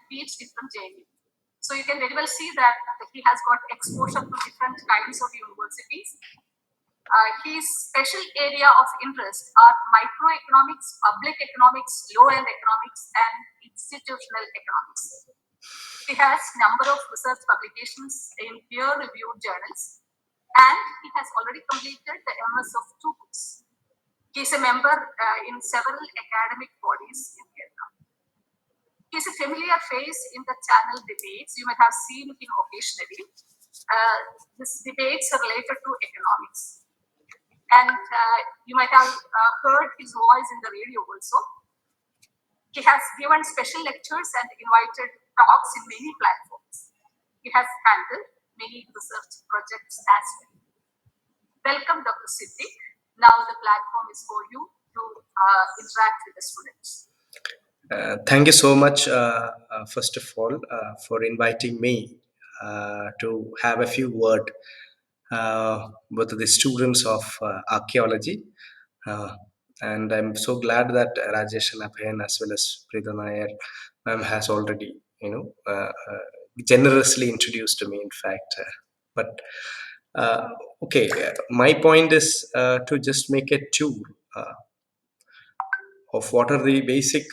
PhD from JNU. So you can very well see that he has got exposure to different kinds of universities. His special area of interest are microeconomics, public economics, low-end economics, and institutional economics. He has number of research publications in peer-reviewed journals, and he has already completed the MS of 2 books. He is a member in several academic bodies in Kerala. He is a familiar face in the channel debates. You might have seen him occasionally. These debates are related to economics. And you might have heard his voice in the radio also. He has given special lectures and invited talks in many platforms. He has handled many research projects as well. Welcome, Dr. Siddik. Now the platform is for you to interact with the students. Thank you so much, first of all, for inviting me to have a few words with the students of archaeology. And I'm so glad that Rajesh and Abhayan as well as Preeta Nair ma'am has already, generously introduced me, in fact. Okay, my point is to just make a tour of what are the basic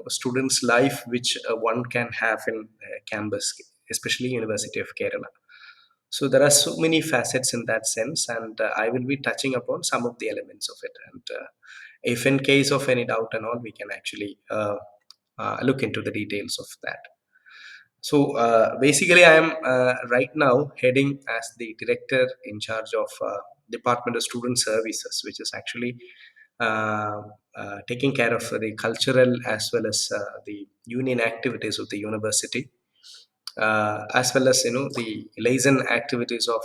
students life which one can have in campus, especially University of Kerala. So there are so many facets in that sense, and I will be touching upon some of the elements of it, and if in case of any doubt and all, we can actually look into the details of that. So basically I am right now heading as the director in charge of Department of Student Services, which is actually uh, taking care of the cultural as well as the union activities of the university, as well as the liaison activities of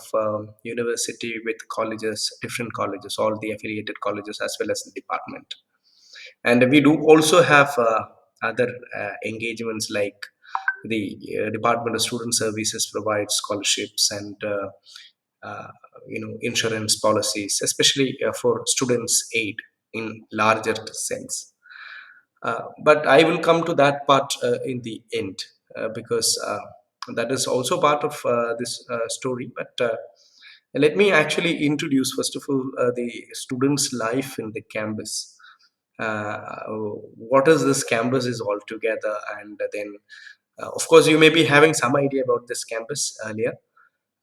university with colleges, different colleges, all the affiliated colleges as well as the department. And we do also have other engagements, like the Department of Student Services provides scholarships and insurance policies, especially for students aid in larger sense. But I will come to that part in the end, because that is also part of this story. But let me actually introduce, first of all, the students' life in the campus. What is this campus is all together, and then, of course, you may be having some idea about this campus earlier.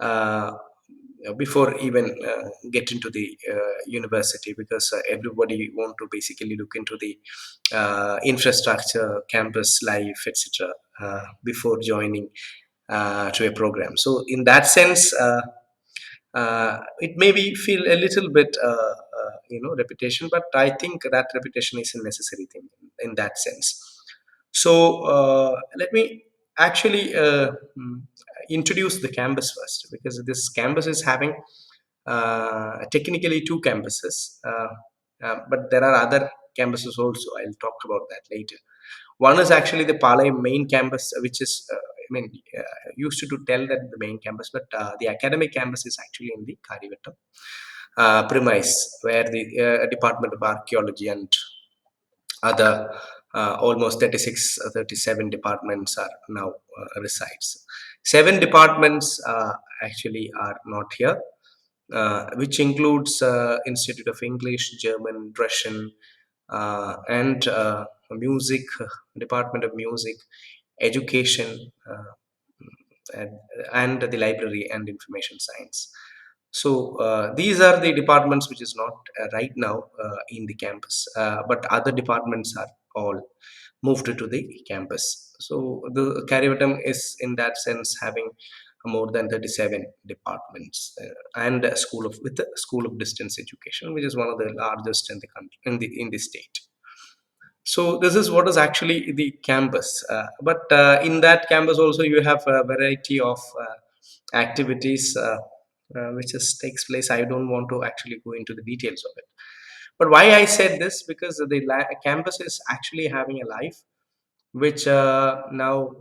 Uh, Before even get into the university, because everybody want to basically look into the infrastructure, campus life, etc., before joining to a program. So in that sense, it may be feel a little bit repetition, but I think that repetition is a necessary thing in that sense. So let me actually introduce the campus first, because this campus is having technically two campuses, but there are other campuses also. I'll talk about that later. One is actually the Palayam main campus, which is, used to tell that the main campus, but the academic campus is actually in the Karivattam premise, where the Department of Archaeology and other almost 36, 37 departments are now resides. 7 departments actually are not here, which includes Institute of English, German, Russian, and music, Department of Music, Education, and, and the Library and Information Science. So these are the departments which is not right now in the campus, but other departments are all moved to the campus. So the Karivatam is in that sense having more than 37 departments, and a school of with a school of distance education, which is one of the largest in the country, in the state. So this is what is actually the campus. But in that campus also you have a variety of activities which is takes place. I don't want to actually go into the details of it. But why I said this, because the campus is actually having a life which now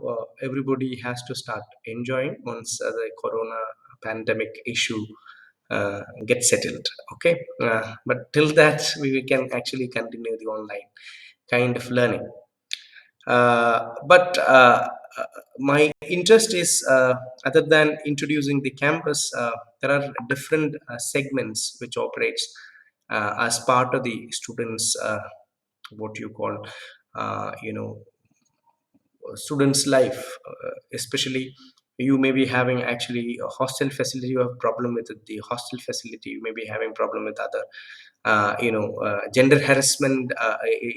everybody has to start enjoying once the corona pandemic issue gets settled. Okay, but till that we can actually continue the online kind of learning. But my interest is, other than introducing the campus, there are different segments which operates as part of the students, what you call, you know, students life, especially you may be having actually a hostel facility, you have problem with the hostel facility, you may be having problem with other gender harassment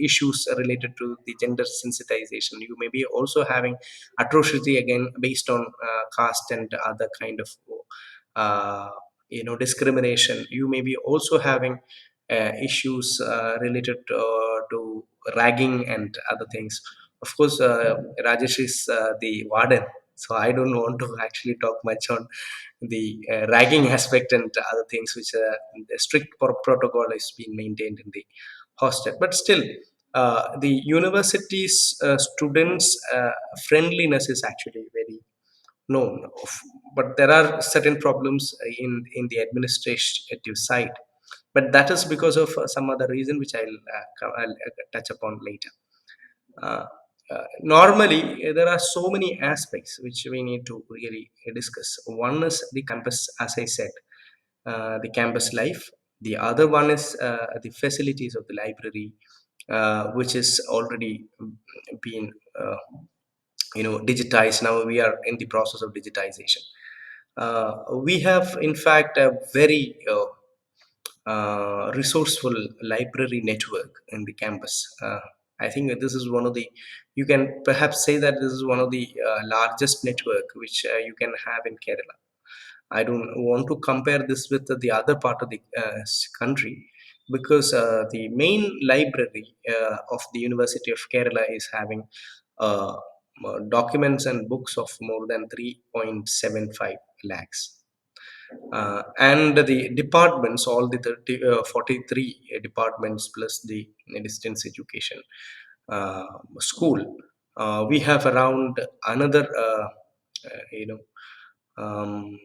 issues related to the gender sensitization, you may be also having atrocity again based on caste and other kind of uh, discrimination, you may be also having issues related to ragging and other things. Of course, Rajesh is the warden, so I don't want to actually talk much on the ragging aspect and other things, which the strict protocol is being maintained in the hostel. But still, the university's students' friendliness is actually very known. But there are certain problems in the administrative side. But that is because of some other reason, which I'll touch upon later. Uh, Normally, there are so many aspects which we need to really discuss. One is the campus, as I said, the campus life. The other one is the facilities of the library, which is already been digitized. Now we are in the process of digitization. We have, in fact, a very resourceful library network in the campus. I think that this is one of the, you can perhaps say that this is one of the largest network which you can have in Kerala. I don't want to compare this with the other part of the country, because the main library of the University of Kerala is having uh, documents and books of more than 3.75 lakhs, and the departments, all the 43 departments plus the distance education school, we have around another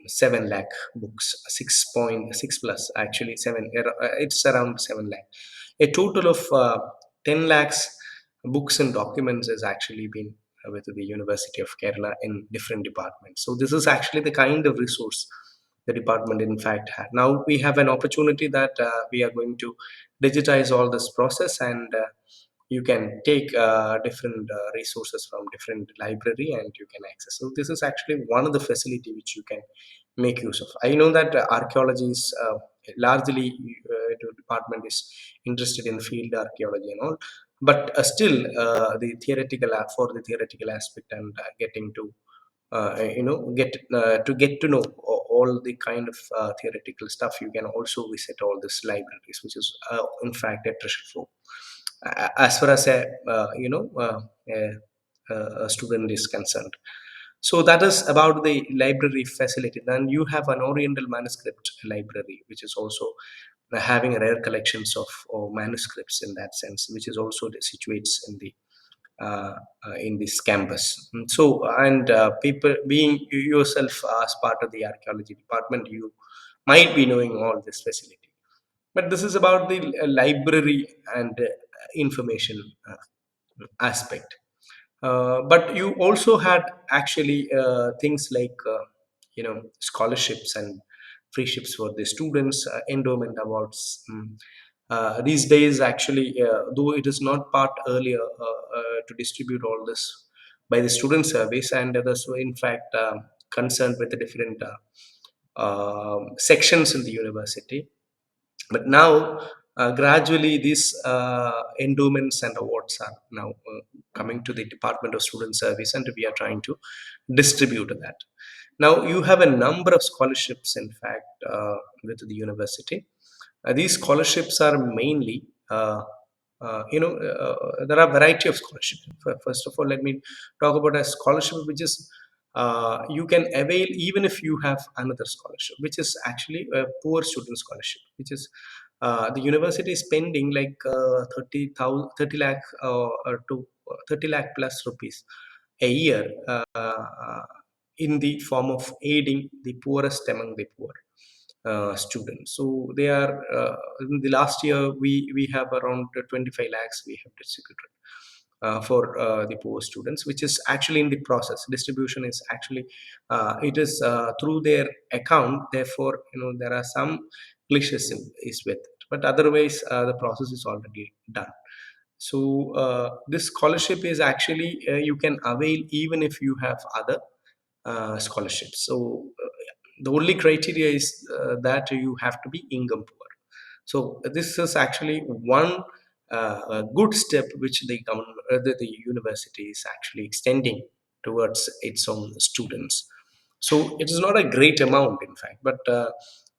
7 lakh books, 6.6 plus, actually 7, it's around 7 lakh. A total of 10 lakhs books and documents has actually been with the University of Kerala in different departments. So this is actually the kind of resource the department in fact had. Now we have an opportunity that we are going to digitize all this process, and you can take different resources from different library and you can access. So this is actually one of the facility which you can make use of. I know that archaeology is largely the department is interested in field archaeology and all, but still the theoretical for the theoretical aspect and getting to get to know all the kind of theoretical stuff, you can also visit all these libraries, which is in fact a treasure trove as far as a student is concerned. So that is about the library facility. Then you have an Oriental manuscript library, which is also having rare collections of manuscripts in that sense, which is also situates uh, in this campus. So, and people, being yourself as part of the archaeology department, you might be knowing all this facility. But this is about the library and information aspect. But you also had actually things like scholarships and free ships for the students, endowment awards. These days, actually, though it is not part earlier to distribute all this by the student service, and others were in fact concerned with the different sections in the university. But now, gradually, these endowments and awards are now coming to the Department of Student Service, and we are trying to distribute that. Now, you have a number of scholarships, in fact, with the university. These scholarships are mainly, there are variety of scholarships. First of all, let me talk about a scholarship which is you can avail even if you have another scholarship, which is actually a poor student scholarship, which is the university is spending like 30 lakh to 30 lakh plus rupees a year in the form of aiding the poorest among the poor students. So they are in the last year we have around 25 lakhs we have distributed. for the poor students, which is actually in the process. Distribution is actually it is through their account. Therefore, there are some glitches is with it, but otherwise the process is already done. So this scholarship is actually you can avail even if you have other scholarships. So the only criteria is that you have to be income poor. So this is actually one a good step which the government, the university is actually extending towards its own students. So it is not a great amount, in fact, but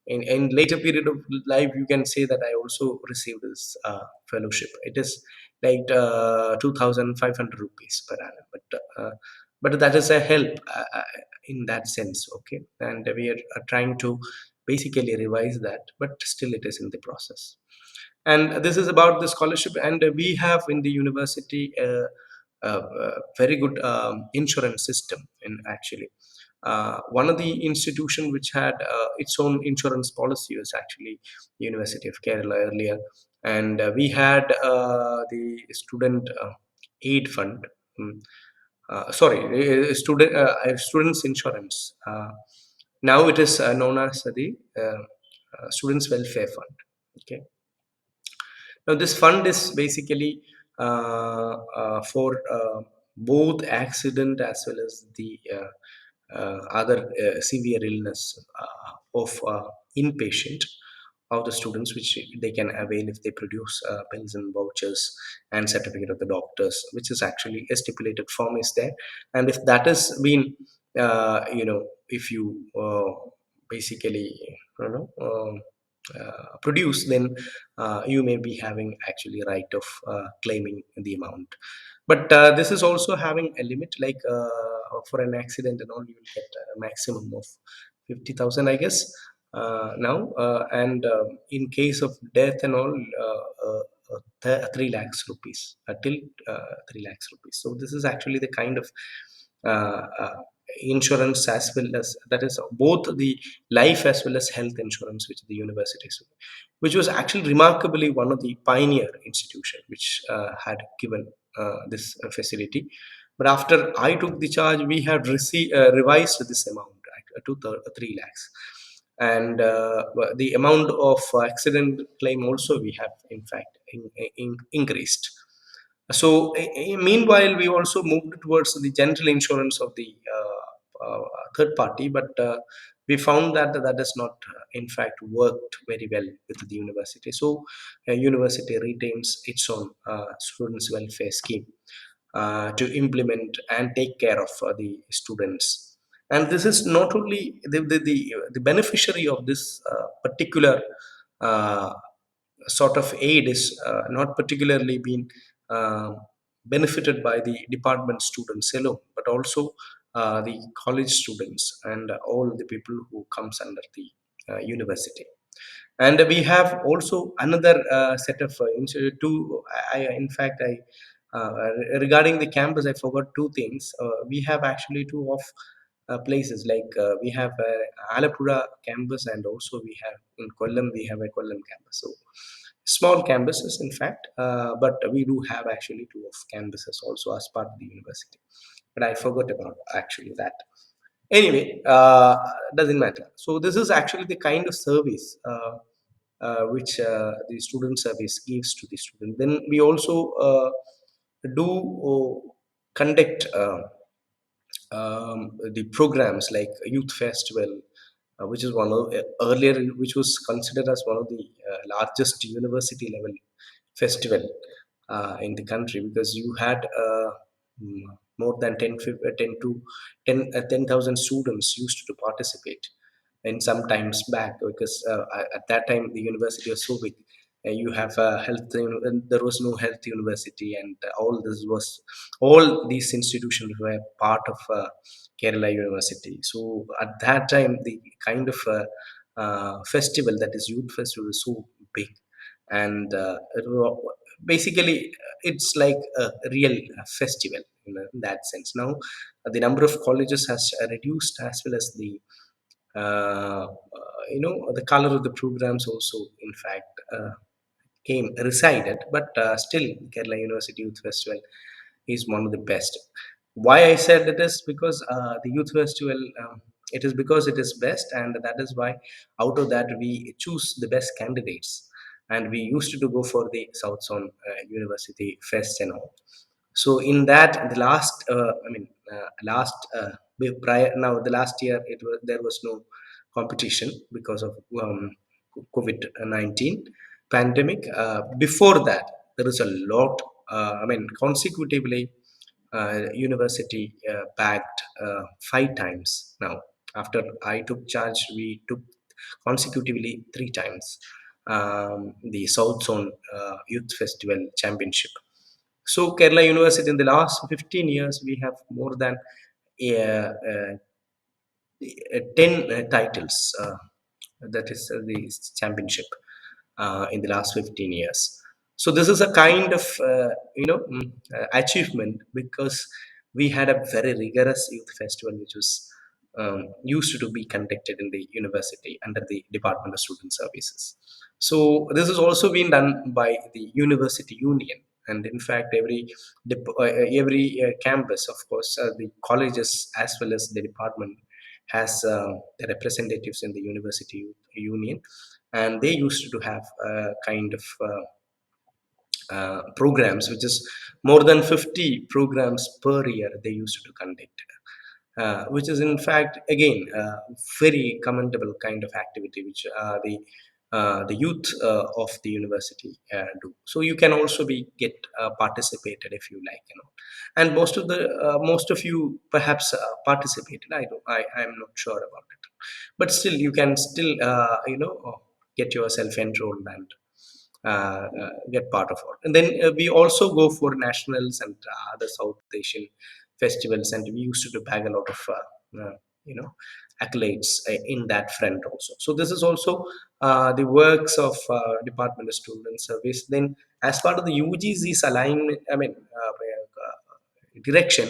in later period of life, you can say that I also received this fellowship. It is like 2,500 rupees per annum, but that is a help in that sense, okay. And we are trying to basically revise that, but still it is in the process. And this is about the scholarship, and we have in the university a very good insurance system. In actually one of the institution which had its own insurance policy was actually University of Kerala earlier. And we had the student aid fund, mm, sorry, students insurance. Now it is known as the students welfare fund, okay. Now, this fund is basically for both accident as well as the other severe illness of inpatient of the students, which they can avail if they produce bills and vouchers and certificate of the doctors, which is actually a stipulated form is there. And if that has been, if you basically, produce, then you may be having actually right of claiming the amount. But this is also having a limit, like for an accident and all, you will get a maximum of 50,000, I guess, now. And in case of death and all, 3 lakhs rupees, till 3 lakhs rupees. So this is actually the kind of insurance, as well as that is both the life as well as health insurance, which the universities, which was actually remarkably one of the pioneer institution which had given this facility. But after I took the charge, we have revised this amount, right, to 3 lakhs. And the amount of accident claim also we have in fact increased. So meanwhile, we also moved towards the general insurance of the third party, but we found that that has not, in fact, worked very well with the university. So, university retains its own students' welfare scheme to implement and take care of the students. And this is not only the beneficiary of this particular uh, sort of aid is not particularly been uh, benefited by the department students alone, but also the college students and all the people who comes under the university. And we have also another set of two. In fact, regarding the campus, I forgot two things. We have actually two of places, like we have Alapura campus, and also we have in Kollam, we have a Kollam campus. So small campuses, in fact, but we do have actually two of campuses also as part of the university. But I forgot about actually that. Anyway, doesn't matter. So this is actually the kind of service which the student service gives to the student. Then we also do conduct the programs like youth festival, which is one of earlier, which was considered as one of the largest university level festival in the country, because you had mm, more than 10 to 10,000 students used to participate. And sometimes back, because at that time the university was so big, you have a health, and there was no health university, and all these institutions were part of Kerala University. So at that time, the kind of festival, that is youth festival, is so big. And basically it's like a real festival in that sense. Now the number of colleges has reduced, as well as the the color of the programs also, in fact, came resided. But still, Kerala University Youth Festival is one of the best. Why I said it is because the youth festival, it is because it is best, and that is why out of that we choose the best candidates, and we used to go for the South Zone University Fest and all. So in that, the last, last prior, now the last year, it was, there was no competition because of COVID-19 pandemic. Before that, there is a lot. Consecutively, university bagged 5 times. Now, after I took charge, we took consecutively 3 times the South Zone Youth Festival Championship. So Kerala University, in the last 15 years, we have more than uh, uh, 10 titles. That is the championship in the last 15 years. So this is a kind of achievement, because we had a very rigorous youth festival which was used to be conducted in the university under the Department of Student Services. So this has also been done by the university union, and in fact every campus, of course, the colleges as well as the department has the representatives in the university union, and they used to have kind of programs, which is more than 50 programs per year they used to conduct, which is in fact again very commendable kind of activity which the youth of the university do. So you can also be get participated if you like, and most of you perhaps participated. I'm not sure about it, but still you can still get yourself enrolled and get part of it. And then we also go for nationals and other South Asian festivals, and we used to bag a lot of you know accolades in that front also. So this is also the works of Department of Student Service. Then as part of the UGC's alignment, direction,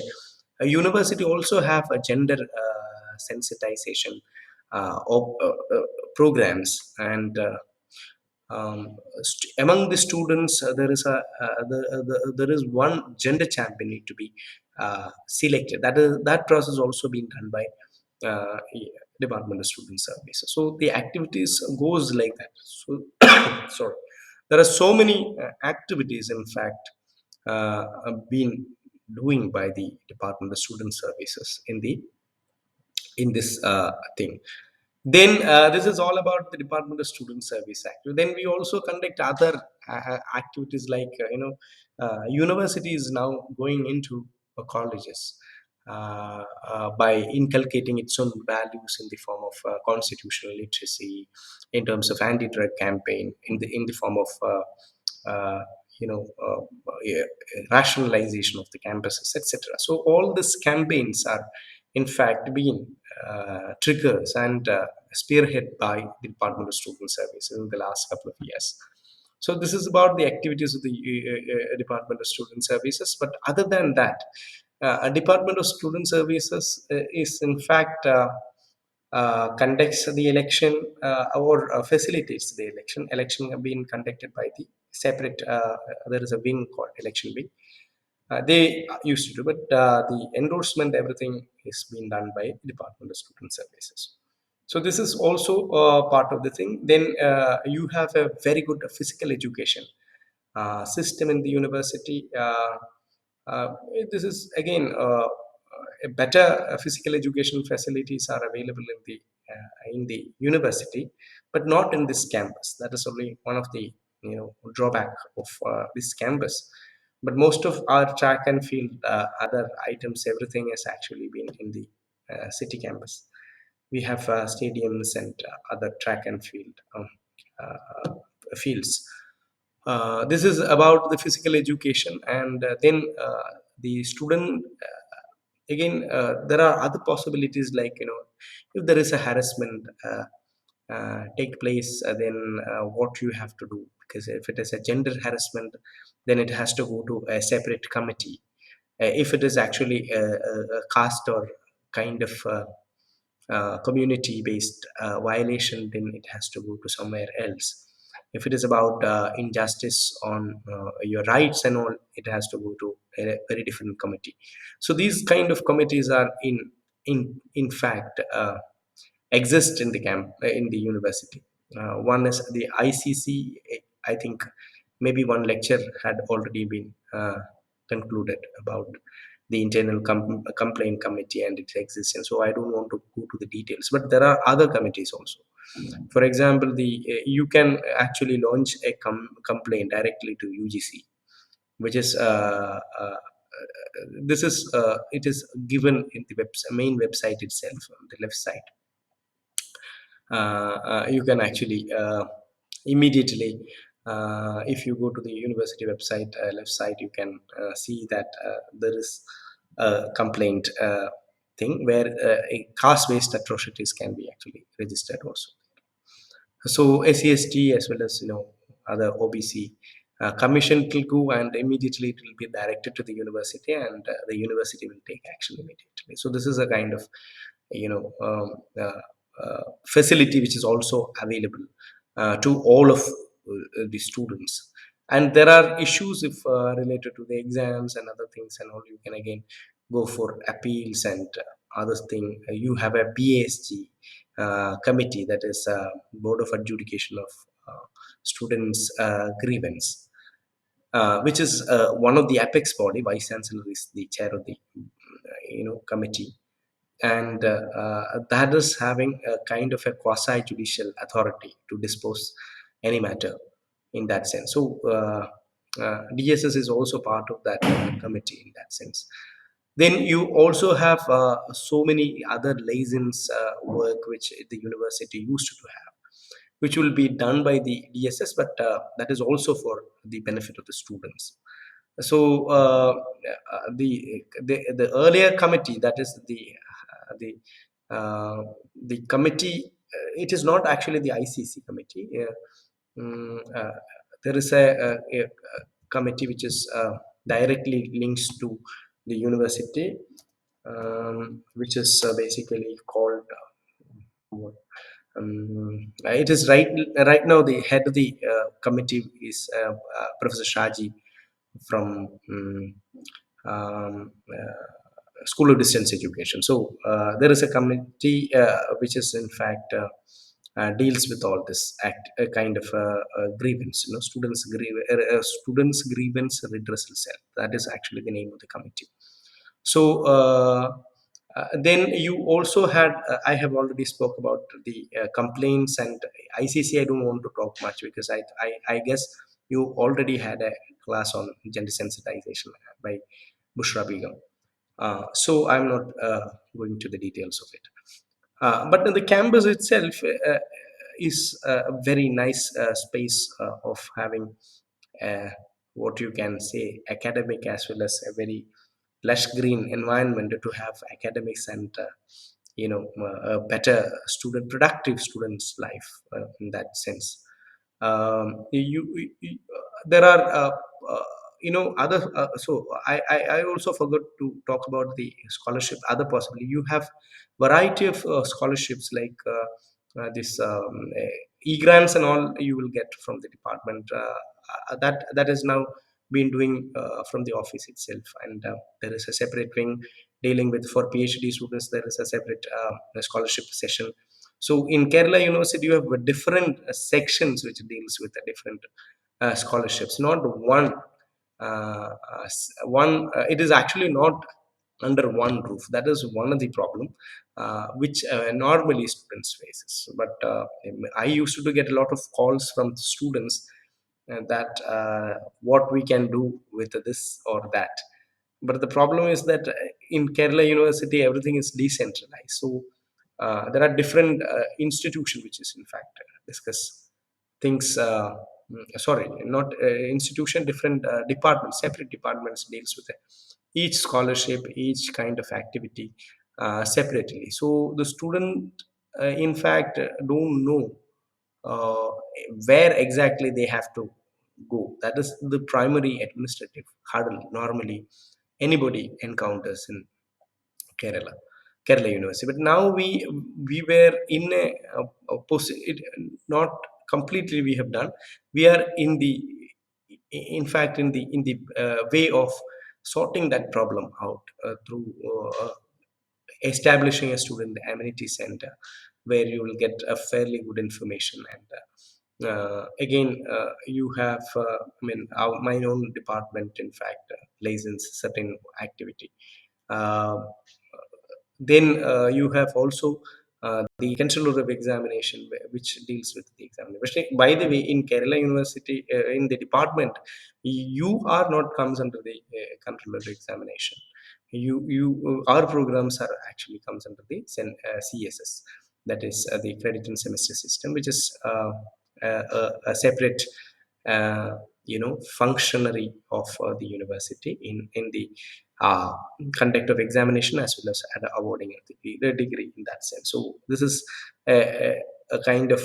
a university also have a gender sensitization programs, and among the students, there is there is one gender champion need to be selected. That process also being done by Department of Student Services. So the activities goes like that. So sorry, there are so many activities, in fact, been doing by the Department of Student Services in this thing. Then this is all about the Department of Student Service Act. Then we also conduct other activities like university is now going into colleges by inculcating its own values in the form of constitutional literacy, in terms of anti-drug campaign, in the form of yeah, rationalization of the campuses, etc. So all these campaigns are in fact being triggers and spearhead by the Department of Student Services in the last couple of years. So this is about the activities of the Department of Student Services. But other than that, a Department of Student Services is in fact conducts the election or facilitates the election. Election have been conducted by the separate. There is a wing called election wing. They used to do, but the endorsement, everything is being done by Department of Student Services. So this is also part of the thing. Then you have a very good physical education system in the university. This is again a better physical education facilities are available in the university, but not in this campus. That is only one of the drawback of this campus. But most of our track and field, other items, everything has actually been in the city campus. We have stadiums and other track and field uh, fields. This is about the physical education, and then the student. Again, there are other possibilities like if there is a harassment take place, then what you have to do, because if it is a gender harassment, then it has to go to a separate committee. If it is actually a caste or kind of community based violation, then it has to go to somewhere else. If it is about injustice on your rights and all, it has to go to a very different committee. So these kind of committees are in fact exist in the in the university. One is the ICC. I think maybe one lecture had already been concluded about the internal complaint committee and its existence. So I don't want to go to the details, but there are other committees also. For example, the you can actually launch a complaint directly to UGC, which is this is it is given in the main website itself on the left side. You can actually immediately, if you go to the university website left side, you can see that there is a complaint thing where a caste-based atrocities can be actually registered also. So SCST as well as other OBC commission will go, and immediately it will be directed to the university, and the university will take action immediately. So this is a kind of you know um, facility which is also available to all of the students. And there are issues if related to the exams and other things and all, you can again go for appeals and other thing. You have a BASG committee, that is Board of Adjudication of Students Grievance, which is one of the apex body. Vice Chancellor is the chair of the committee, and that is having a kind of a quasi judicial authority to dispose any matter in that sense. So DSS is also part of that committee in that sense. Then you also have so many other license work which the university used to have, which will be done by the DSS, but that is also for the benefit of the students. So the earlier committee, that is the uh, the committee, it is not actually the ICC committee. There is a committee which is directly links to the university, which is basically called what? It is right now the head of the committee is Professor Shaji from um, School of Distance Education. So there is a committee which is in fact deals with all this kind of grievance, students grievance redressal cell. That is actually the name of the committee. So then you also had, I have already spoke about the complaints and ICC. I don't want to talk much because I guess you already had a class on gender sensitization by Bushra Begum. So I'm not going to the details of it. But the campus itself is a very nice space of having uh, what you can say academic as well as a very lush green environment to have academics and a better productive students life in that sense. There are other so I also forgot to talk about the scholarship. Other possibly you have variety of scholarships like this e-grants and all you will get from the department, that is now been doing from the office itself. And there is a separate wing dealing with for PhD students. There is a separate scholarship session. So in Kerala University, you have different sections which deals with the different scholarships. Not one, it is actually not under one roof. That is one of the problem which normally students faces. But I used to get a lot of calls from students that what we can do with this or that. But the problem is that in Kerala University, everything is decentralized. So there are different institutions which is in fact discuss things. Sorry, not institution, different departments, separate departments deals with each scholarship, each kind of activity separately. So the student, in fact, don't know uh, where exactly they have to go. That is the primary administrative hurdle normally anybody encounters in Kerala, Kerala University. But now we were in a, it, not completely we have done. We are in fact, in the way of sorting that problem out through establishing a student amenity center where you will get a fairly good information. And again, you have, my own department, in fact, license certain activity. Uh, then you have also the controller of examination, which deals with the examination. By the way, in Kerala University, in the department, you are not comes under the controller of examination. Our programs are actually comes under the CSS, that is the credit and semester system, which is a separate uh, functionary of the university in the uh, conduct of examination as well as awarding of the degree in that sense. So this is a kind of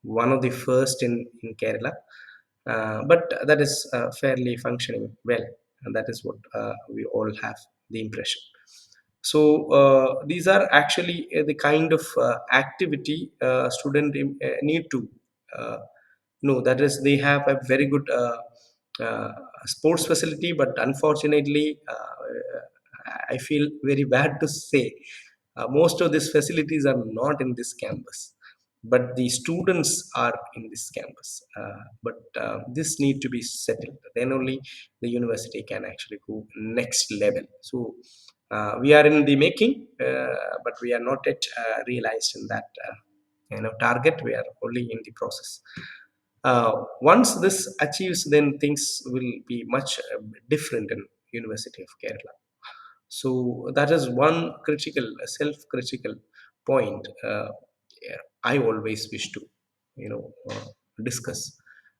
one of the first in Kerala, but that is fairly functioning well, and that is what we all have the impression. So these are actually the kind of activity student need to uh, know. That is, they have a very good uh, sports facility, but unfortunately, I feel very bad to say most of these facilities are not in this campus, but the students are in this campus. But this need to be settled. Then only the university can actually go next level. So we are in the making, but we are not yet realized in that target. We are only in the process. Once this achieves, then things will be much different in University of Kerala. So that is one critical, self-critical point. Yeah, I always wish to, discuss.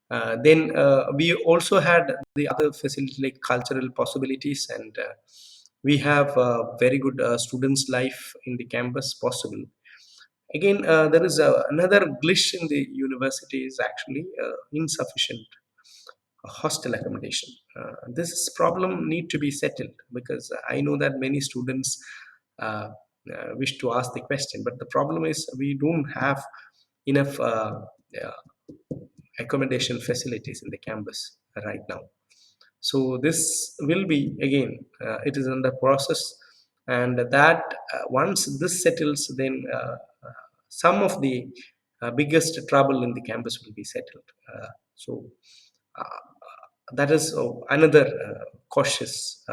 Then we also had the other facility like cultural possibilities, and we have very good students' life in the campus possible. Again, there is another glitch in the university is actually insufficient hostel accommodation. This problem need to be settled because I know that many students uh, wish to ask the question, but the problem is we don't have enough accommodation facilities in the campus right now. So this will be again, it is under process, and that once this settles, then some of the biggest trouble in the campus will be settled. So uh, that is another cautious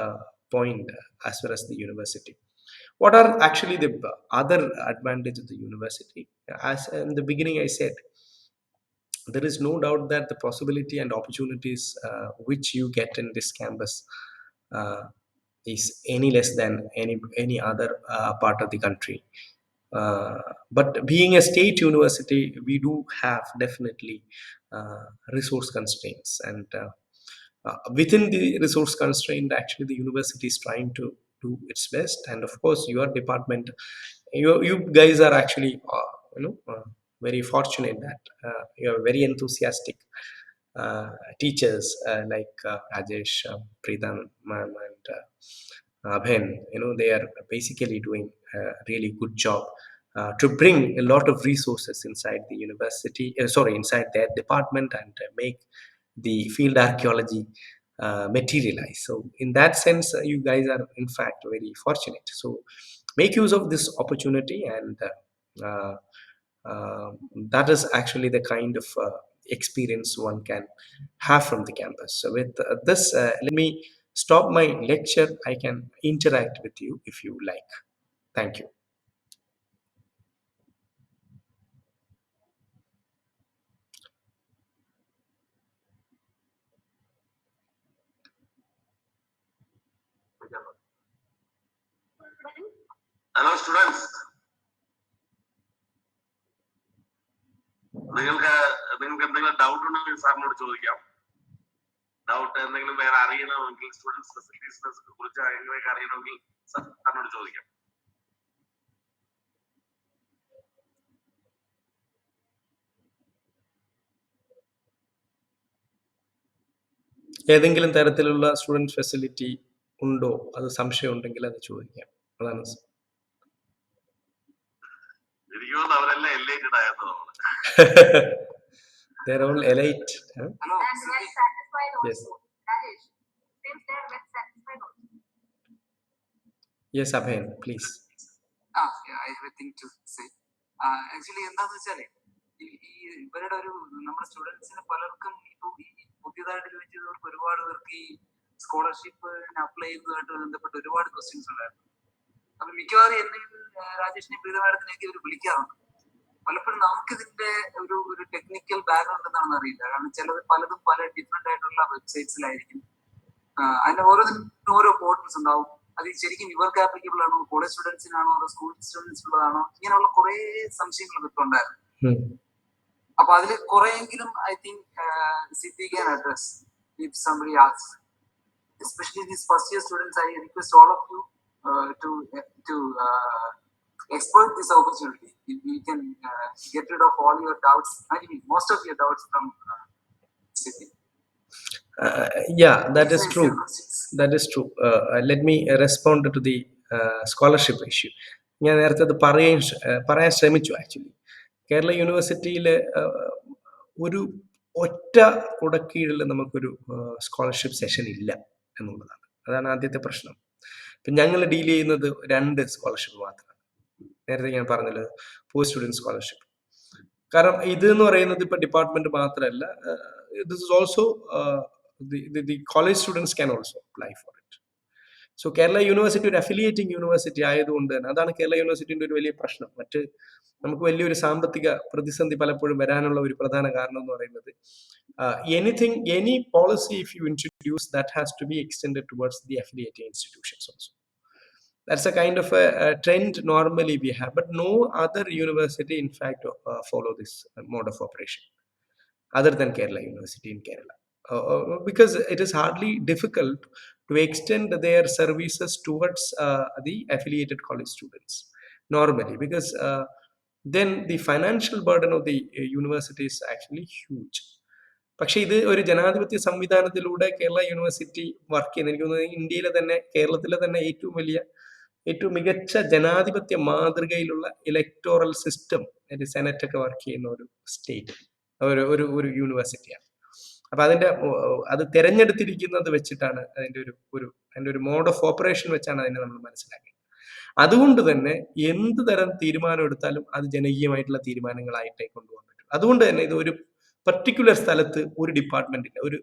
point as far as the university. What are actually the other advantages of the university? As in the beginning I said, there is no doubt that the possibility and opportunities which you get in this campus uh, is any less than any other part of the country. Uh, but being a state university, we do have definitely resource constraints, and within the resource constraint, actually, the university is trying to do its best. And of course, your department, you guys are actually, very fortunate that you are very enthusiastic uh, teachers like Rajesh, Preetam, ma'am, and Abhen. They are basically doing a really good job to bring a lot of resources inside the university, inside their department, and make the field archaeology materialize. So, in that sense, you guys are in fact very fortunate. So, make use of this opportunity, and that is actually the kind of experience one can have from the campus. So, with this, let me stop my lecture. I can interact with you if you like. Thank you. Hello students, നിങ്ങൾക്ക് എന്തെങ്കിലും doubt ഉണ്ടെങ്കിൽ സാറിനോട് ചോദിക്കാം. Doubt എന്തെങ്കിലും വേറെ അറിയണമെങ്കിൽ students ഫെസിലിറ്റീസിനെ കുറിച്ച് എങ്ങനെയൊക്കെ അറിയണമെങ്കിൽ സാറിനോട് ചോദിക്കാം. ഏതെങ്കിലും തരത്തിലുള്ള സ്റ്റുഡൻറ് ഫെസിലിറ്റി ഉണ്ടോ, അത് സംശയം ഉണ്ടെങ്കിൽ അത് ചോദിക്കാം. അതാണ് എനിക്ക് തോന്നുന്നു അവരെല്ലാം എൻലൈറ്റഡ് ആയെന്ന് തോന്നുന്നു. They're all elite. Huh? Hello, And well Siddik. satisfied Yes. also. Rajesh, since they are well satisfied also. Yes, Abhayan, please. Yeah, I have a thing to say. Actually, എന്താന്ന് വെച്ചാല് ഈ ഇവരുടെ ഒരു നമ്മുടെ സ്റ്റുഡൻസിന് പലർക്കും ഇപ്പൊ ഈ പുതിയതായിട്ട് ജോയിൻ ചെയ്തവർക്ക് ഒരുപാട് പേർക്ക് ഈ സ്കോളർഷിപ്പിന് അപ്ലൈ ചെയ്തതുമായിട്ട് ബന്ധപ്പെട്ട് ഒരുപാട് ക്വസ്റ്റ്യൻസ് ഉണ്ടായിരുന്നു. അപ്പൊ മിക്കവാറും എന്നെയും രാജേഷിനെയും പ്രീതമാനത്തിനെയൊക്കെ ഇവർ വിളിക്കാറുണ്ട്. പലപ്പോഴും നമുക്കിതിന്റെ ഒരു ടെക്നിക്കൽ ബാക്ക്ഗ്രൗണ്ട് എന്താണെന്ന് അറിയില്ല. കാരണം ചിലത് പലതും പല ഡിഫറെന്റ് ആയിട്ടുള്ള വെബ്സൈറ്റ്സിലായിരിക്കും. അതിന് ഓരോന്നിനും ഓരോ പോർട്ടൽസ് ഉണ്ടാവും. അത് ശരിക്കും ഇവർക്ക് ആപ്ലിക്കബിൾ ആണോ, കോളേജ് സ്റ്റുഡൻസിനാണോ, അതോ സ്കൂൾ സ്റ്റുഡൻസിനുള്ളതാണോ, ഇങ്ങനെയുള്ള കുറെ സംശയങ്ങൾ ഇവർക്ക് ഉണ്ടായിരുന്നു. അപ്പൊ അതിൽ കുറെയെങ്കിലും I think Siddik can address if somebody asks. Especially these first year students, I request all of you to exploit this opportunity. If you can get rid of all your doubts, I mean most of your doubts from Siddik. Yeah, that is Please raise true. your questions. That is true. Let me respond to the scholarship issue. ഞാൻ നേരത്തെ അത് പറയാൻ ശ്രമിച്ചു actually. Kerala യൂണിവേഴ്സിറ്റിയിൽ ഒരു ഒറ്റ കുടക്കീഴിൽ നമുക്കൊരു സ്കോളർഷിപ്പ് സെഷൻ ഇല്ല എന്നുള്ളതാണ്. അതാണ് ആദ്യത്തെ പ്രശ്നം. ഇപ്പം ഞങ്ങൾ ഡീൽ ചെയ്യുന്നത് 2 സ്കോളർഷിപ്പ് മാത്രമാണ്. നേരത്തെ ഞാൻ പറഞ്ഞത് പോസ്റ്റ് സ്റ്റുഡൻറ് സ്കോളർഷിപ്പ്. കാരണം ഇത് എന്ന് പറയുന്നത് ഇപ്പം ഡിപ്പാർട്ട്മെന്റ് മാത്രമല്ല, this is also the college students can also apply for it. So Kerala university ഒരു അഫിലിയേറ്റിംഗ് യൂണിവേഴ്സിറ്റി ആയതുകൊണ്ട് തന്നെ അതാണ് കേരള യൂണിവേഴ്സിറ്റിന്റെ ഒരു വലിയ പ്രശ്നം. നമുക്ക് വലിയൊരു സാമ്പത്തിക പ്രതിസന്ധി പലപ്പോഴും വരാനുള്ള ഒരു പ്രധാന കാരണം എന്ന് പറയുന്നത് any policy if you introduce that has to be extended towards the affiliating institutions also. That's a kind of a trend normally we have, but no other university in fact follow this mode of operation other than Kerala University in Kerala. Because it is hardly difficult to extend their services towards the affiliated college students normally, because then the financial burden of the university is actually huge. പക്ഷെ ഇത് ഒരു ജനാധിപത്യ സംവിധാനത്തിലൂടെ Kerala university work ചെയ്യുന്നത് എനിക്ക് തോന്നുന്നത് ഇന്ത്യയിലെ തന്നെ കേരളത്തിലെ തന്നെ ഏറ്റവും മികച്ച ജനാധിപത്യ മാതൃകയിലുള്ള ഇലക്ടോറൽ സിസ്റ്റം, സെനറ്റ് ഒക്കെ വർക്ക് ചെയ്യുന്ന ഒരു സ്റ്റേറ്റ് ഒരു യൂണിവേഴ്സിറ്റിയാണ്. അപ്പൊ അത് തിരഞ്ഞെടുത്തിരിക്കുന്നത് വെച്ചിട്ടാണ് അതിന്റെ ഒരു മോഡ് ഓഫ് ഓപ്പറേഷൻ വെച്ചാണ് അതിനെ നമ്മൾ മനസ്സിലാക്കിയത്. അതുകൊണ്ട് തന്നെ എന്ത് തരം തീരുമാനം എടുത്താലും അത് ജനകീയമായിട്ടുള്ള തീരുമാനങ്ങളായിട്ടേ കൊണ്ടുപോകാൻ പറ്റും. അതുകൊണ്ട് തന്നെ ഇത് ഒരു പർട്ടിക്കുലർ സ്ഥലത്ത് ഒരു ഡിപ്പാർട്ട്മെന്റ് ഇല്ല.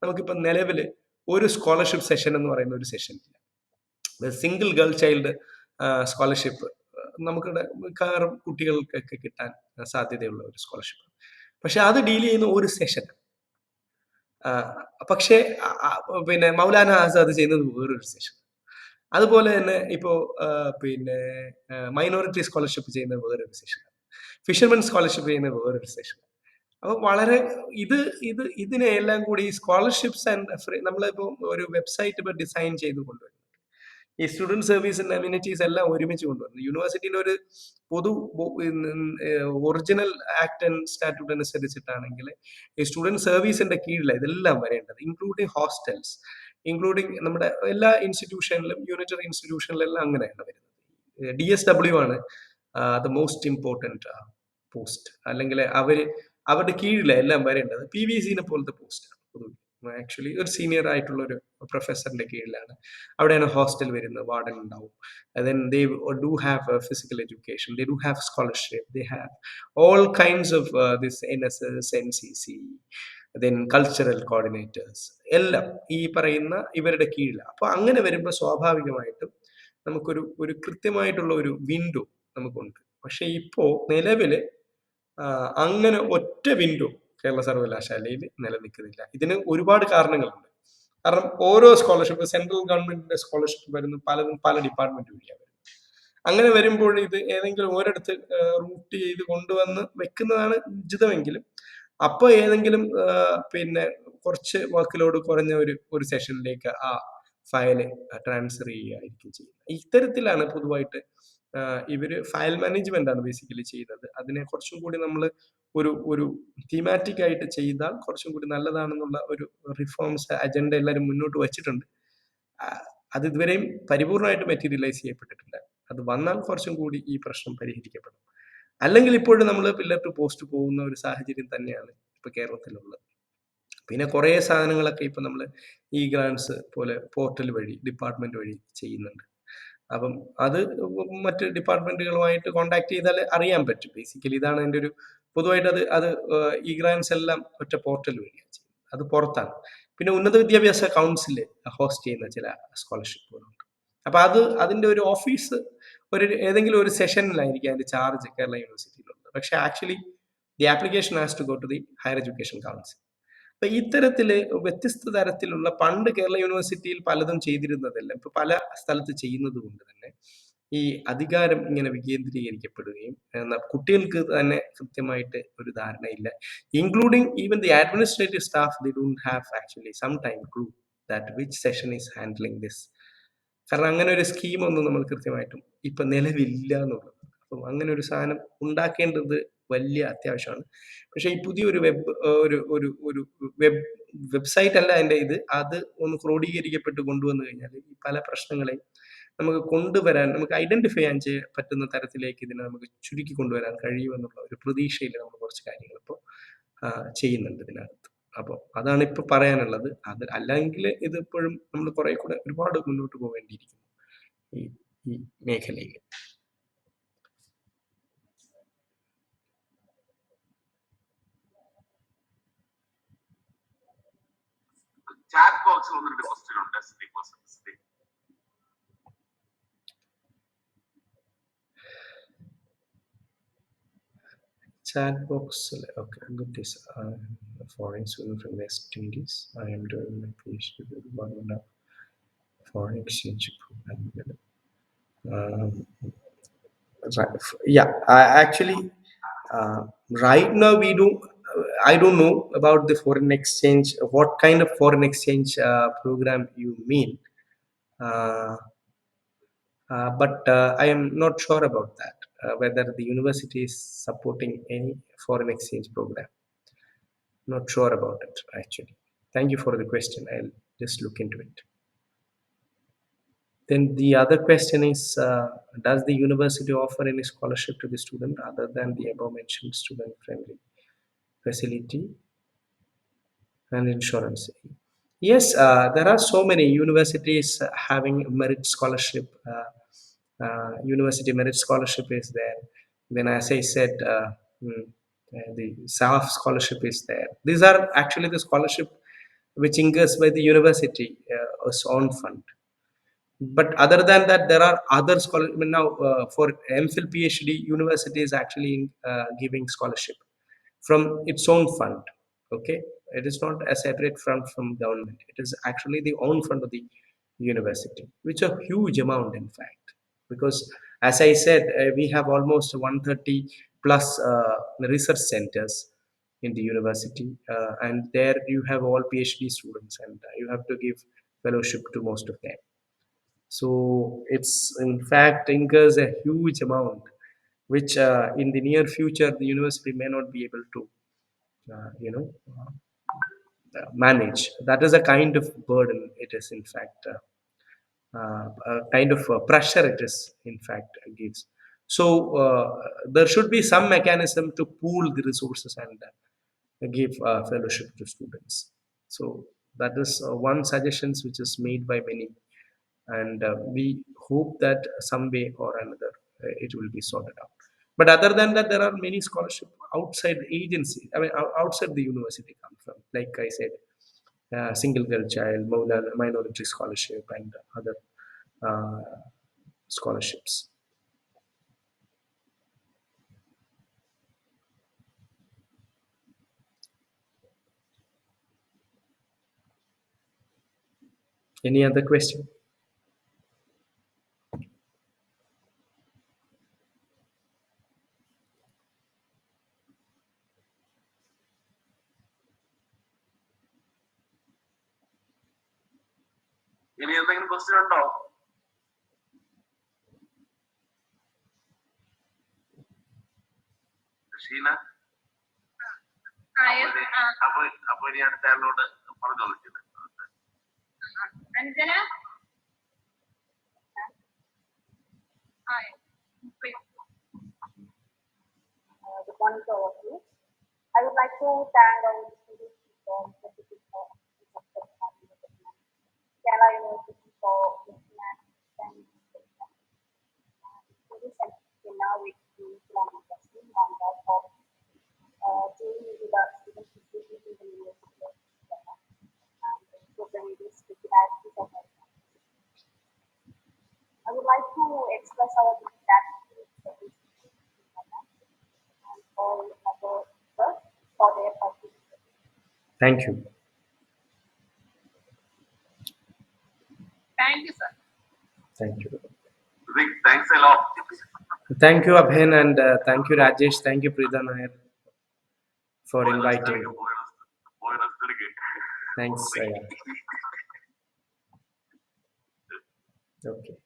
നമുക്കിപ്പോൾ നിലവില് ഒരു സ്കോളർഷിപ്പ് സെഷൻ എന്ന് പറയുന്ന ഒരു സെഷൻ ഇല്ല. സിംഗിൾ ഗേൾ ചൈൽഡ് സ്കോളർഷിപ്പ് നമുക്കിവിടെ മിക്കവാറും കുട്ടികൾക്കൊക്കെ കിട്ടാൻ സാധ്യതയുള്ള ഒരു സ്കോളർഷിപ്പ്. പക്ഷെ അത് ഡീൽ ചെയ്യുന്ന ഒരു സെഷൻ. പക്ഷേ പിന്നെ മൗലാന ആസാദ് ചെയ്യുന്നത് വേറൊരു സെഷൻ. അതുപോലെ തന്നെ ഇപ്പോ മൈനോറിറ്റി സ്കോളർഷിപ്പ് ചെയ്യുന്നത് വേറൊരു സെഷൻ, ഫിഷർമെൻ സ്കോളർഷിപ്പ് ചെയ്യുന്നത് വേറൊരു സെഷൻ. അപ്പൊ വളരെ ഇതിനെല്ലാം കൂടി സ്കോളർഷിപ്സ് ആൻഡ് നമ്മളിപ്പോ ഒരു വെബ്സൈറ്റ് ഇപ്പൊ ഡിസൈൻ ചെയ്ത് കൊണ്ടുവരുന്നു. ഈ സ്റ്റുഡന്റ് സർവീസിന്റെ അമ്യൂണിറ്റീസ് എല്ലാം ഒരുമിച്ച് കൊണ്ടുവരുന്നു. യൂണിവേഴ്സിറ്റിയുടെ ഒരു പൊതു ഒറിജിനൽ ആക്ട് ആൻഡ് സ്റ്റാറ്റ്യൂട്ട് അനുസരിച്ചിട്ടാണെങ്കിൽ ഈ സ്റ്റുഡന്റ് സർവീസിന്റെ കീഴിലാണ് ഇതെല്ലാം വരേണ്ടത്, ഇൻക്ലൂഡിങ് ഹോസ്റ്റൽസ്, ഇൻക്ലൂഡിങ് നമ്മുടെ എല്ലാ ഇൻസ്റ്റിറ്റ്യൂഷനിലും യൂണിറ്ററി ഇൻസ്റ്റിറ്റ്യൂഷനിലെല്ലാം അങ്ങനെയാണ് വരുന്നത്. DSW ആണ് ദ മോസ്റ്റ് ഇമ്പോർട്ടൻറ്റ് പോസ്റ്റ്, അല്ലെങ്കിൽ അവരുടെ കീഴിലാണ് എല്ലാം വരേണ്ടത്. PVCനെ പോലത്തെ പോസ്റ്റാണ് പൊതുവെ. ആക്ച്വലി ഒരു സീനിയർ ആയിട്ടുള്ള ഒരു പ്രൊഫസറിന്റെ കീഴിലാണ്. അവിടെയാണ് ഹോസ്റ്റൽ വരുന്നത്, വാർഡൻ ഉണ്ടാവും. then they do have physical education, they do have scholarship, they have all kinds of this NSS, NCC, then cultural coordinators, എല്ലാം ഈ പറയുന്ന ഇവരുടെ കീഴിലാണ്. അപ്പൊ അങ്ങനെ വരുമ്പോൾ സ്വാഭാവികമായിട്ടും നമുക്കൊരു കൃത്യമായിട്ടുള്ള ഒരു വിൻഡോ നമുക്കുണ്ട്. പക്ഷെ ഇപ്പോ നിലവില് അങ്ങനെ ഒറ്റ വിൻഡോ കേരള സർവകലാശാലയിൽ നിലനിൽക്കുന്നില്ല. ഇതിന് ഒരുപാട് കാരണങ്ങളുണ്ട്. കാരണം ഓരോ സ്കോളർഷിപ്പ്, സെൻട്രൽ ഗവൺമെന്റിന്റെ സ്കോളർഷിപ്പ് വരുന്നത് പലതും പല ഡിപ്പാർട്ട്മെന്റ് വഴിയാണ് വരുന്നത്. അങ്ങനെ വരുമ്പോൾ ഇത് ഏതെങ്കിലും ഒരിടത്ത് റൂട്ട് ചെയ്ത് കൊണ്ടുവന്ന് വെക്കുന്നതാണ് ഉചിതമെങ്കിലും അപ്പൊ ഏതെങ്കിലും കുറച്ച് വർക്ക് ലോഡ് കുറഞ്ഞ ഒരു സെഷനിലേക്ക് ആ ഫയല് ട്രാൻസ്ഫർ ചെയ്യുകയായിരിക്കും ചെയ്യുന്നത്. ഇത്തരത്തിലാണ് പൊതുവായിട്ട് ഇവര് ഫയൽ മാനേജ്മെന്റ് ആണ് ബേസിക്കലി ചെയ്യുന്നത്. അതിനെ കുറച്ചും കൂടി നമ്മൾ ഒരു തീമാറ്റിക് ആയിട്ട് ചെയ്താൽ കുറച്ചും കൂടി നല്ലതാണെന്നുള്ള ഒരു റിഫോംസ് അജണ്ട എല്ലാവരും മുന്നോട്ട് വച്ചിട്ടുണ്ട്. അത് ഇതുവരെയും പരിപൂർണമായിട്ട് മെറ്റീരിയലൈസ് ചെയ്യപ്പെട്ടിട്ടില്ല. അത് വന്നാൽ കുറച്ചും കൂടി ഈ പ്രശ്നം പരിഹരിക്കപ്പെടും. അല്ലെങ്കിൽ ഇപ്പോഴും നമ്മൾ പില്ലർ ടു പോസ്റ്റ് പോകുന്ന ഒരു സാഹചര്യം തന്നെയാണ് ഇപ്പോൾ കേരളത്തിലുള്ളത്. പിന്നെ കുറേ സാധനങ്ങളൊക്കെ ഇപ്പം നമ്മൾ ഈ ഗ്രാൻസ് പോലെ പോർട്ടൽ വഴി ഡിപ്പാർട്ട്മെന്റ് വഴി ചെയ്യുന്നുണ്ട്. അപ്പം അത് മറ്റ് ഡിപ്പാർട്ട്മെന്റുകളുമായിട്ട് കോൺടാക്ട് ചെയ്താൽ അറിയാൻ പറ്റും. ബേസിക്കലി ഇതാണ് എൻ്റെ ഒരു പൊതുവായിട്ട് അത് ഈ ഗ്രാൻസ് എല്ലാം ഒറ്റ പോർട്ടൽ വഴിയാണ് ചെയ്യുന്നത്. അത് പുറത്താണ്. പിന്നെ ഉന്നത വിദ്യാഭ്യാസ കൗൺസിൽ ഹോസ്റ്റ് ചെയ്യുന്ന ചില സ്കോളർഷിപ്പുകളുണ്ട്. അപ്പം അതിൻ്റെ ഒരു ഓഫീസ് ഏതെങ്കിലും ഒരു സെഷനിലായിരിക്കും അതിൻ്റെ ചാർജ് കേരള യൂണിവേഴ്സിറ്റിയിലുള്ളത്. പക്ഷേ actually the application has to go to the higher education council. അപ്പൊ ഇത്തരത്തില് വ്യത്യസ്ത തരത്തിലുള്ള പണ്ട് കേരള യൂണിവേഴ്സിറ്റിയിൽ പലതും ചെയ്തിരുന്നതെല്ലാം ഇപ്പൊ പല സ്ഥലത്ത് ചെയ്യുന്നത് കൊണ്ട് തന്നെ ഈ അധികാരം ഇങ്ങനെ വികേന്ദ്രീകരിക്കപ്പെടുകയും കുട്ടികൾക്ക് തന്നെ കൃത്യമായിട്ട് ഒരു ധാരണയില്ല. Including even the administrative staff, the don't have actually some time clue that which session is handling this. കാരണം അങ്ങനെ ഒരു സ്കീമൊന്നും നമ്മൾ കൃത്യമായിട്ടും ഇപ്പൊ നിലവിലില്ല എന്നുള്ളത്. അപ്പം അങ്ങനെ ഒരു സാധനം ഉണ്ടാക്കേണ്ടത് വലിയ അത്യാവശ്യമാണ്. പക്ഷെ ഈ പുതിയൊരു വെബ്സൈറ്റ് അല്ല അതിൻ്റെ അത് ഒന്ന് ക്രോഡീകരിക്കപ്പെട്ട് കൊണ്ടുവന്നു കഴിഞ്ഞാൽ ഈ പല പ്രശ്നങ്ങളെയും നമുക്ക് കൊണ്ടുവരാൻ, നമുക്ക് ഐഡന്റിഫൈ ചെയ്യാൻ പറ്റുന്ന തരത്തിലേക്ക് ഇതിനെ നമുക്ക് ചുരുക്കി കൊണ്ടുവരാൻ കഴിയുമെന്നുള്ള ഒരു പ്രതീക്ഷയിൽ നമ്മൾ കുറച്ച് കാര്യങ്ങൾ ഇപ്പോൾ ചെയ്യുന്നുണ്ട് ഇതിനകത്ത്. അപ്പോൾ അതാണ് ഇപ്പോൾ പറയാനുള്ളത്. അത് അല്ലെങ്കിൽ ഇതിപ്പോഴും നമ്മൾ കുറെ കൂടെ ഒരുപാട് മുന്നോട്ട് പോകേണ്ടിയിരിക്കുന്നു ഈ മേഖലയിൽ. ചാറ്റ് ബോക്സിൽ ഒന്ന് രണ്ട് ക്വസ്റ്റ്യൻ ഉണ്ട്. Chat box. Okay, good this. Foreign student from West Indies. I am doing my PhD with one and a foreign exchange program. Yeah, actually, right now we do. I don't know about the foreign exchange. What kind of foreign exchange program you mean? But I am not sure about that. Whether the university is supporting any foreign exchange program. Not sure about it actually. Thank you for the question. I'll just look into it. Then the other question is, does the university offer any scholarship to the student other than the above mentioned student-friendly facility and insurance? Yes, there are so many universities having merit scholarship. University merit scholarship is there. Then, as I said, the SAF scholarship is there. These are actually the scholarship which incurs by the university as own fund. But other than that, there are other scholarships. Now, for MPhil PhD, university is actually giving scholarship from its own fund. Okay, it is not a separate fund from government. It is actually the own fund of the university, which is a huge amount, in fact, because as I said, we have almost 130 plus research centers in the university, and there you have all PhD students, and you have to give fellowship to most of them. So it's in fact incurs a huge amount, which in the near future the university may not be able to manage. That is a kind of burden it is, in fact, a kind of pressure it is, in fact, gives. So there should be some mechanism to pool the resources and give fellowship to students. So that is one suggestions which is made by many, and we hope that some way or another it will be sorted out. But other than that, there are many scholarship outside agencies. I mean, outside the university come from, like I said, single girl child, minority scholarship, and other scholarships. Any other question? ഇനി എന്തെങ്കിലും question ഉണ്ടോ? ഷീന, അപ്പൊ ഇനി അടുത്ത ആളിനോട് പറഞ്ഞു നോക്കിയത്. Anjana? Good morning to all of you. I I would like to thank our distinguished speakers, Deputy for Kerala University for listening and students and now with meaningful and interesting on that of doing with the students in the university of Kerala and programming these particularities of our campus. I would like to express our gratitude for this and all other speakers for their participation. Thank you. Thank you, sir. Thank you. Thanks a lot. Thank you, Abhin, and thank you, Rajesh. Thank you, Prida Nair, for inviting. Thanks. Yeah. Okay.